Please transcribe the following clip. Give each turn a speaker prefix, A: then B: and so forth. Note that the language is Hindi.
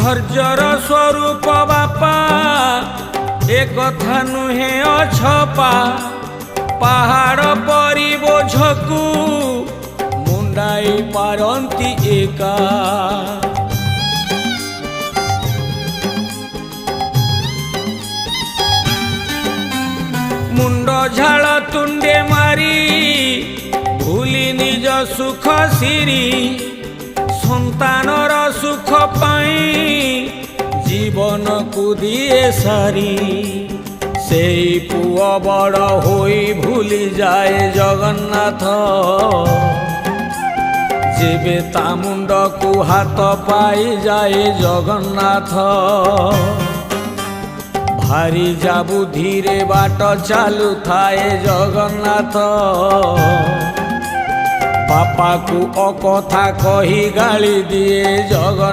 A: धैर्यर स्वरूप बापा ए कथा नुहे अछपा पहाड़ परी बोझकू मुंडाई पारंती एका मुंड झाल तुंडे मारी भूली निज सुख सिरी संतानर सुख पाई जीवन को दिए सारी से पुआ बड़ होई भूली जाए जगन्नाथ जेबे ता मुंड को हाथ पाई जाए जगन्नाथ भारी जा बुद्धि बाट चालू थाए जगन्नाथ बापा को अकथा कही गाली दिए जगन्नाथ।